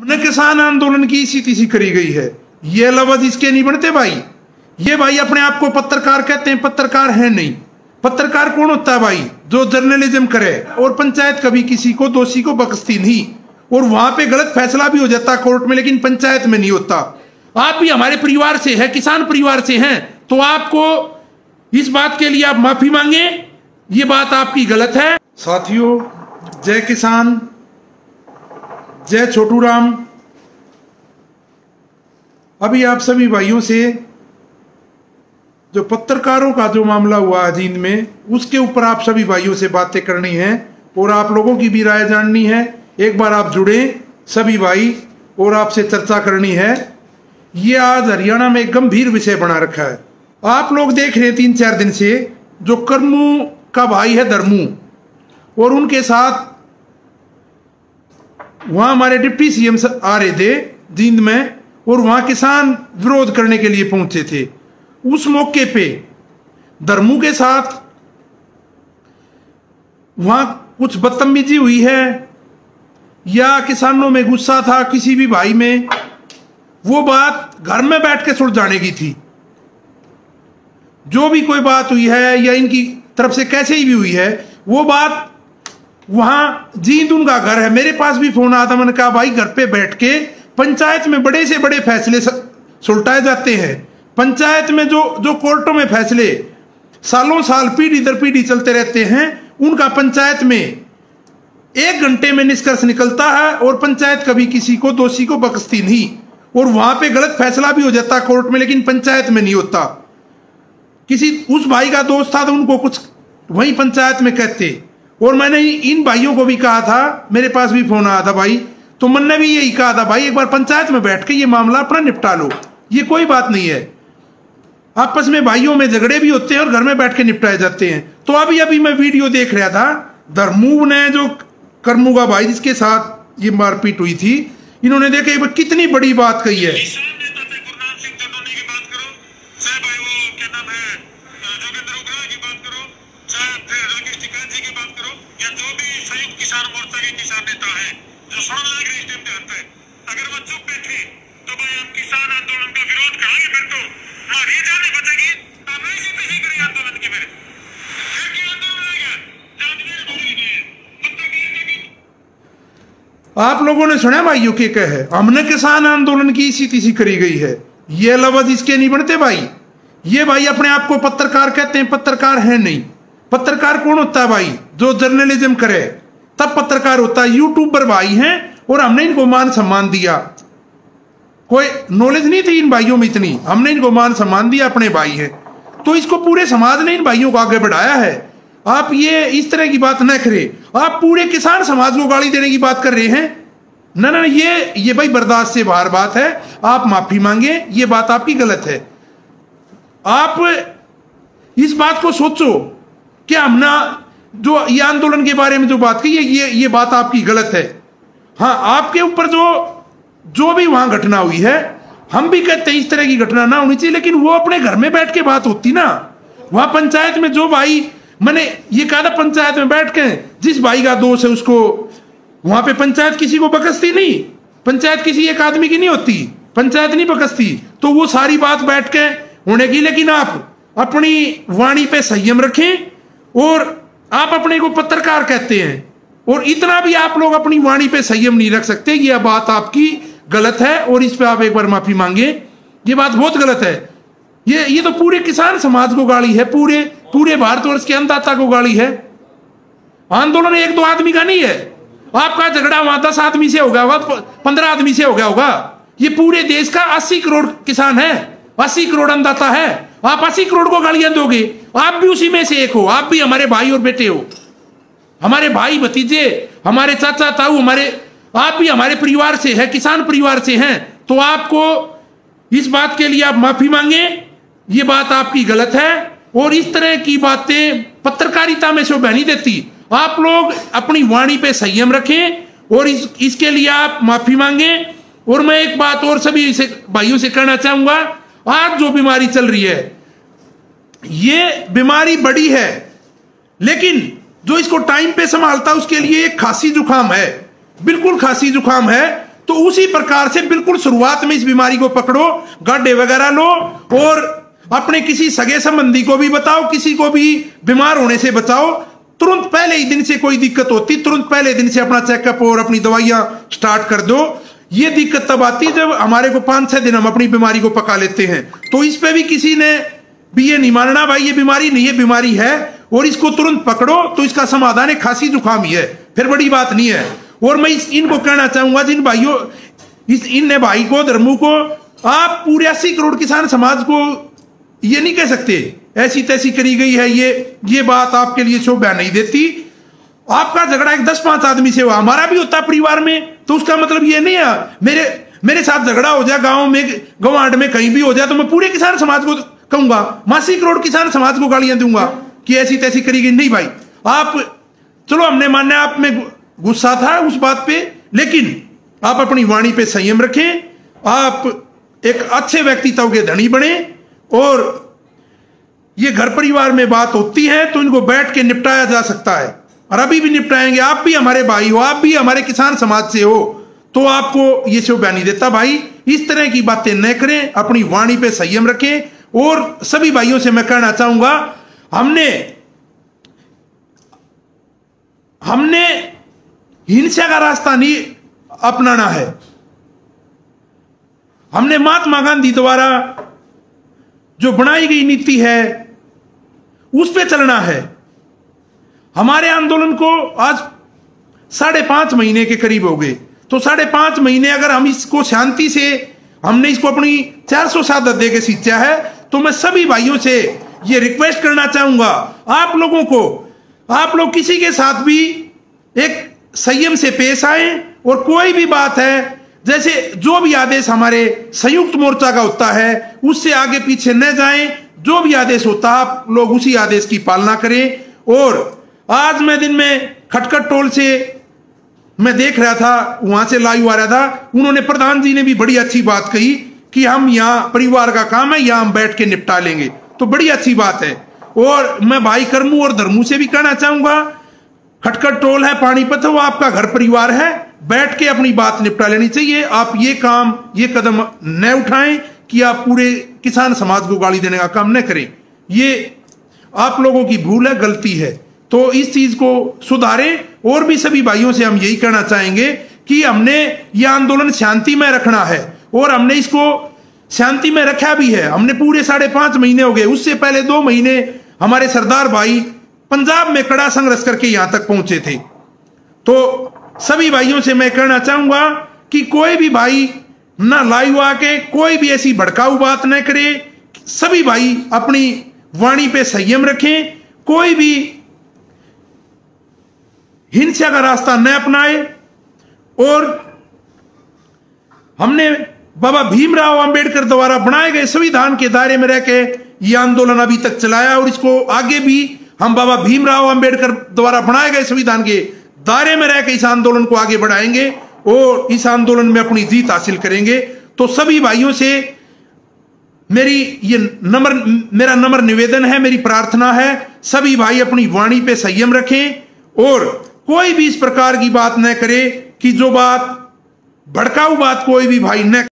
हमने किसान आंदोलन की इसी तीसी करी गई है। ये लफ्ज इसके नहीं बनते भाई। ये भाई अपने आप को पत्रकार कहते हैं, पत्रकार है नहीं। पत्रकार कौन होता है भाई? जो जर्नलिज्म करे। और पंचायत कभी किसी को दोषी को बख्शती नहीं, और वहां पे गलत फैसला भी हो जाता कोर्ट में, लेकिन पंचायत में नहीं होता। आप भी हमारे परिवार से हैं, किसान परिवार से हैं, तो आपको इस बात के लिए आप माफी मांगे, ये बात आपकी गलत है। साथियों, जय किसान, जय छोटू राम। अभी आप सभी भाइयों से जो पत्रकारों का जो मामला हुआ जींद में, उसके ऊपर आप सभी भाइयों से बातें करनी है और आप लोगों की भी राय जाननी है। एक बार आप जुड़े सभी भाई और आपसे चर्चा करनी है। ये आज हरियाणा में एक गंभीर विषय बना रखा है। आप लोग देख रहे हैं 3-4 दिन से जो करमू का भाई है धर्मू, और उनके साथ वहां हमारे डिप्टी सीएम आ रहे थे जींद में, और वहां किसान विरोध करने के लिए पहुंचे थे। उस मौके पे धर्मू के साथ वहां कुछ बदतमीजी हुई है या किसानों में गुस्सा था किसी भी भाई में, वो बात घर में बैठ के सुलझाने की थी। जो भी कोई बात हुई है या इनकी तरफ से कैसे ही भी हुई है, वो बात वहां जींद उनका घर है। मेरे पास भी फोन आया था, मैंने कहा भाई घर पे बैठ के पंचायत में बड़े से बड़े फैसले सुलटाए जाते हैं। पंचायत में जो कोर्टों में फैसले सालों साल पीढ़ी दर पीढ़ी चलते रहते हैं, उनका पंचायत में 1 घंटे में निष्कर्ष निकलता है, और पंचायत कभी किसी को दोषी को बख्शती नहीं। और वहां पे गलत फैसला भी हो जाता कोर्ट में, लेकिन पंचायत में नहीं होता। किसी उस भाई का दोस्त था तो उनको कुछ वही पंचायत में कहते। और मैंने इन भाइयों को भी कहा था, मेरे पास भी फोन आया था भाई, तो मैंने भी यही कहा था भाई एक बार पंचायत में बैठ के ये मामला अपना निपटा लो, ये कोई बात नहीं है। आपस में भाइयों में झगड़े भी होते हैं और घर में बैठ के निपटाए जाते हैं। तो अभी मैं वीडियो देख रहा था, धर्मू ने जो करमू का भाई जिसके साथ ये मारपीट हुई थी, इन्होंने देखे कितनी बड़ी बात कही है। आप लोगों ने सुना भाइयों के कहे, हमने किसान आंदोलन की इसी तीसी करी गई है। ये लफ्ज इसके नहीं बनते भाई। ये भाई अपने आप को पत्रकार कहते हैं, पत्रकार है नहीं। पत्रकार कौन होता है भाई? जो जर्नलिज्म करे तब पत्रकार होता है। यूट्यूबर भाई हैं और हमने इनको मान सम्मान दिया। कोई नॉलेज नहीं थी इन भाइयों में इतनी, हमने इनको मान सम्मान दिया, अपने भाई हैं। तो इसको पूरे समाज ने इन भाइयों को आगे बढ़ाया है। आप ये इस तरह की बात न करें। आप पूरे किसान समाज को गाली देने की बात कर रहे हैं। ना ना, ये भाई बर्दाश्त से बाहर बात है। आप माफी मांगे, ये बात आपकी गलत है। आप इस बात को सोचो कि हमने जो ये आंदोलन के बारे में जो बात की, ये बात आपकी गलत है। हाँ, आपके ऊपर जो भी वहां घटना हुई है, हम भी कहते हैं इस तरह की घटना ना होनी चाहिए, लेकिन वो अपने घर में बैठ के बात होती ना। वहां पंचायत में जो भाई, मैंने ये कहा था पंचायत में बैठ के जिस भाई का दोष है उसको, वहां पे पंचायत किसी को बकसती नहीं। पंचायत किसी एक आदमी की नहीं होती, पंचायत नहीं बकसती। तो वो सारी बात बैठ के होने की, लेकिन आप अपनी वाणी पे संयम रखें। और आप अपने को पत्रकार कहते हैं, और इतना भी आप लोग अपनी वाणी पे संयम नहीं रख सकते। ये बात आपकी गलत है, और इस पे आप एक बार माफी मांगे। ये बात बहुत गलत है। ये तो पूरे किसान समाज को गाली है, पूरे भारतवर्ष के अन्नदाता को गाली है। आंदोलन 1-2 आदमी का नहीं है। आपका झगड़ा वहां 10 आदमी से हो गया होगा, 15 आदमी से हो गया होगा। ये पूरे देश का 80 करोड़ किसान है, 80 करोड़ अन्नदाता है। आप 80 करोड़ को गालियां दोगे? आप भी उसी में से एक हो। आप भी हमारे भाई और बेटे हो, हमारे भाई भतीजे, हमारे चाचा ताऊ, आप भी हमारे परिवार से है, किसान परिवार से हैं। तो आपको इस बात के लिए आप माफी मांगे, ये बात आपकी गलत है। और इस तरह की बातें पत्रकारिता में शोभा नहीं देती। आप लोग अपनी वाणी पे संयम रखें और इसके लिए आप माफी मांगे। और मैं एक बात और सभी भाइयों से कहना चाहूंगा, आज जो बीमारी चल रही है, ये बीमारी बड़ी है, लेकिन जो इसको टाइम पे संभालता उसके लिए एक खांसी जुकाम है, बिल्कुल खांसी जुकाम है। तो उसी प्रकार से बिल्कुल शुरुआत में इस बीमारी को पकड़ो, गड्ढे वगैरह लो और अपने किसी सगे संबंधी को भी बताओ, किसी को भी बीमार होने से बचाओ। तुरंत पहले ही दिन से कोई दिक्कत होती, तुरंत पहले दिन से अपना चेकअप और अपनी दवाइयां स्टार्ट कर दो। ये दिक्कत तब आती है जब हमारे को 5-6 दिन हम अपनी बीमारी को पका लेते हैं। तो इस पे भी किसी ने भी ये नहीं मानना भाई ये बीमारी नहीं है, बीमारी है और इसको तुरंत पकड़ो तो इसका समाधान है खांसी जुकाम ही है, फिर बड़ी बात नहीं है। और मैं इनको कहना चाहूंगा जिन भाइयों इन भाई को धर्मों को, आप पूरे 80 करोड़ किसान समाज को ये नहीं कह सकते ऐसी तैसी करी गई है, ये बात आपके लिए शोभा नहीं देती। आपका झगड़ा एक 10-5 आदमी से हुआ, हमारा भी होता परिवार में, तो उसका मतलब ये नहीं है मेरे साथ झगड़ा हो जाए गांव में, गवांड में कहीं भी हो जाए तो मैं पूरे किसान समाज को कहूंगा, 80 करोड़ किसान समाज को गालियां दूंगा कि ऐसी तैसी करी गई। नहीं भाई, आप चलो हमने माना आप में गुस्सा था उस बात पे, लेकिन आप अपनी वाणी पे संयम रखें, आप एक अच्छे व्यक्तित्व के धनी बने और ये घर परिवार में बात होती है तो इनको बैठ के निपटाया जा सकता है और अभी भी निपटाएंगे। आप भी हमारे भाई हो, आप भी हमारे किसान समाज से हो, तो आपको ये शोभा नहीं देता भाई। इस तरह की बातें न करें, अपनी वाणी पे संयम रखें। और सभी भाइयों से मैं कहना चाहूंगा, हमने हिंसा का रास्ता नहीं अपनाना है, हमने महात्मा गांधी द्वारा जो बनाई गई नीति है उस पे चलना है। हमारे आंदोलन को आज 5.5 महीने के करीब हो गए, तो 5.5 महीने अगर हम इसको शांति से हमने इसको अपनी 400 शहादत दे के सींचा है, तो मैं सभी भाइयों से ये रिक्वेस्ट करना चाहूंगा आप लोगों को, आप लोग किसी के साथ भी एक संयम से पेश आए और कोई भी बात है, जैसे जो भी आदेश हमारे संयुक्त मोर्चा का होता है उससे आगे पीछे न जाएं, जो भी आदेश होता है आप लोग उसी आदेश की पालना करें। और आज मैं दिन में खटखट टोल से मैं देख रहा था, वहां से लाइव आ रहा था, उन्होंने प्रधान जी ने भी बड़ी अच्छी बात कही कि हम यहाँ परिवार का काम है, यहाँ हम बैठ के निपटा लेंगे, तो बड़ी अच्छी बात है। और मैं भाई कर्मू और धर्मू से भी कहना चाहूंगा, खटखट टोल है, पानीपत है, वो आपका घर परिवार है, बैठ के अपनी बात निपटा लेनी चाहिए। आप ये कदम न उठाएं कि आप पूरे किसान समाज को गाली देने का काम न करें, ये आप लोगों की भूल है, गलती है, तो इस चीज को सुधारें। और भी सभी भाइयों से हम यही कहना चाहेंगे कि हमने ये आंदोलन शांति में रखना है और हमने इसको शांति में रखा भी है। हमने पूरे 5.5 महीने हो गए, उससे पहले 2 महीने हमारे सरदार भाई पंजाब में कड़ा संघर्ष करके यहां तक पहुंचे थे। तो सभी भाइयों से मैं कहना चाहूंगा कि कोई भी भाई ना लाइव आके कोई भी ऐसी भड़काऊ बात न करे, सभी भाई अपनी वाणी पे संयम रखें, कोई भी हिंसा का रास्ता न अपनाए। और हमने बाबा भीमराव अंबेडकर द्वारा बनाए गए संविधान के दायरे में रह के ये आंदोलन अभी तक चलाया और इसको आगे भी हम बाबा भीमराव अंबेडकर द्वारा बनाए गए संविधान के दायरे में रह के इस आंदोलन को आगे बढ़ाएंगे और इस आंदोलन में अपनी जीत हासिल करेंगे। तो सभी भाइयों से मेरा नम्र निवेदन है, मेरी प्रार्थना है, सभी भाई अपनी वाणी पे संयम रखें और कोई भी इस प्रकार की बात न करे कि जो बात भड़काऊ बात कोई भी भाई न